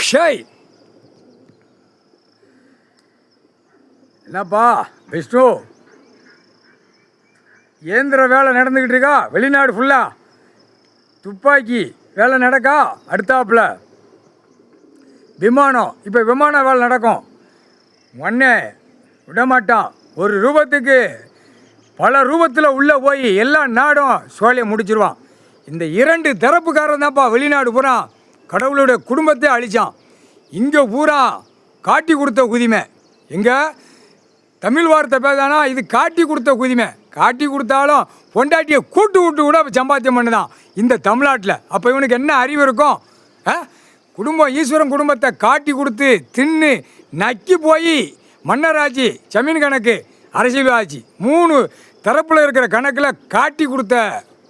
Shy என்னப்பா விஷ்ணு, இயந்திர வேலை நடந்துக்கிட்டு இருக்கா வெளிநாடு ஃபுல்லாக? துப்பாக்கி வேலை நடக்கா? அடுத்தாப்புல விமானம், இப்போ விமான வேலை நடக்கும். ஒன்னே விடமாட்டான். ஒரு ரூபத்துக்கு பல ரூபத்தில் உள்ளே போய் எல்லா நாடும் சோலையை முடிச்சிருவான். இந்த 2 தரப்புக்காரன் தான்ப்பா வெளிநாடு பூரா கடவுளுடைய குடும்பத்தை அழித்தான். இங்கே பூரா காட்டி கொடுத்த குதிமை. எங்கே தமிழ் வார்த்தை பேசானா இது காட்டி கொடுத்த குதிமை. காட்டி கொடுத்தாலும் பொண்டாட்டியை கூட்டு விட்டு கூட சம்பாத்தியம் பண்ணுதான் இந்த தமிழ்நாட்டில். அப்போ இவனுக்கு என்ன அறிவு இருக்கும்? குடும்பம், ஈஸ்வரன் குடும்பத்தை காட்டி கொடுத்து தின்னு நக்கி போய் மன்னராட்சி, ஜமீன் கணக்கு, அரசியல் ஆட்சி 3 தரப்பில் இருக்கிற கணக்கில் காட்டி கொடுத்த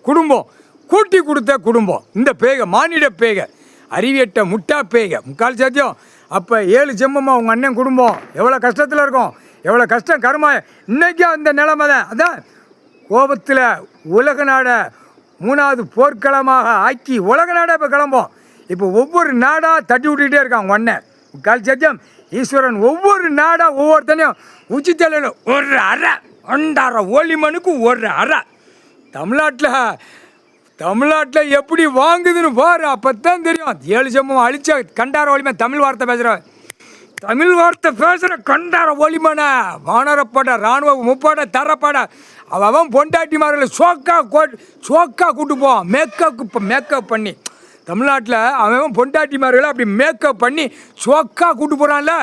குடும்பம், கூட்டி கொடுத்த குடும்பம். இந்த பேக, மானிட பேக, அறிவியட்ட முட்டா பேக, முக்கால் சத்தியம். அப்போ 7 ஜென்மமாக உங்கள் அண்ணன் குடும்பம் எவ்வளோ கஷ்டத்தில் இருக்கும், எவ்வளோ கஷ்டம் கருமா. இன்றைக்கும் அந்த நிலைமை தான். அதான் கோபத்தில் உலக நாடை 3வது போர்க்களமாக ஆக்கி உலக நாடை இப்போ கிளம்போம். இப்போ ஒவ்வொரு நாடாக தட்டி விட்டுக்கிட்டே இருக்கான் உங்கள் அண்ணன். முக்கால் சத்தியம் ஈஸ்வரன் ஒவ்வொரு நாடாக ஒவ்வொருத்தனையும் உச்சித்தலையில் ஒரு அறை 2.5 ஒளிமனுக்கு ஒரு அறை. தமிழ்நாட்டில் எப்படி வாங்குதுன்னு பாரு, அப்போ தான் தெரியும். 7 ஜென்மம் அழிச்ச கண்டார ஒளிமை தமிழ் வார்த்தை பேசுகிறேன். தமிழ் வார்த்தை பேசுகிற கண்டார ஒளிமனை வானரப்பட, இராணுவ முப்படை, தரப்பட, அவன் பொண்டாட்டிமார்களை சோக்கா கூட்டு போவான். மேக்கப் பண்ணி தமிழ்நாட்டில் அவன் பொண்டாட்டிமார்களை அப்படி மேக்கப் பண்ணி சோக்கா கூட்டு போகிறான்ல.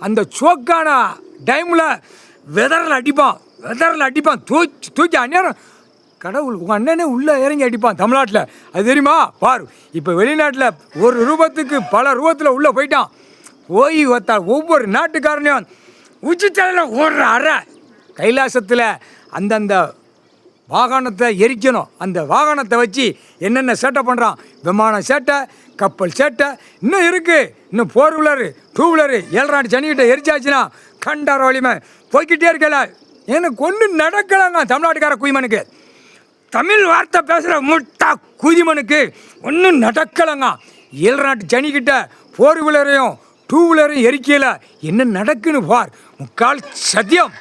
அந்த சோக்கான டைமில் வெதரில் அடிப்பான் தூக்கி அந்நேரம் கடவுள் உங்கள் அண்ணனே உள்ளே இறங்கி அடிப்பான் தமிழ்நாட்டில். அது தெரியுமா? பாரு, இப்போ வெளிநாட்டில் ஒரு ரூபத்துக்கு பல ரூபத்தில் உள்ளே போயிட்டான். போய் வைத்தால் ஒவ்வொரு நாட்டுக்காரனையும் உச்சித்தலையில் ஒரு அறை. கைலாசத்தில் அந்தந்த வாகனத்தை எரிக்கணும். அந்த வாகனத்தை வச்சு என்னென்ன சேட்டை பண்ணுறான். விமானம் சேட்டை, கப்பல் சேட்டை, இன்னும் இருக்குது. இன்னும் 4 வீலரு 2 வீலரு 7 நாட்டு சனிக்கிட்ட எரிச்சாச்சுன்னா கண்டார வலிமை போய்கிட்டே இருக்கல. எனக்கு ஒன்றும் நடக்கலாங்க தமிழ்நாட்டுக்கார குயிமனுக்கு. தமிழ் வார்த்தை பேசுகிற முட்டா குதிமனுக்கு ஒன்றும் நடக்கலைங்க. 7 நாட்டு சனிக்கிட்ட 4 வீலரையும் 2 வீலரையும் எரிக்கல. என்ன நடக்குன்னு பார். முக்கால் சத்தியம்.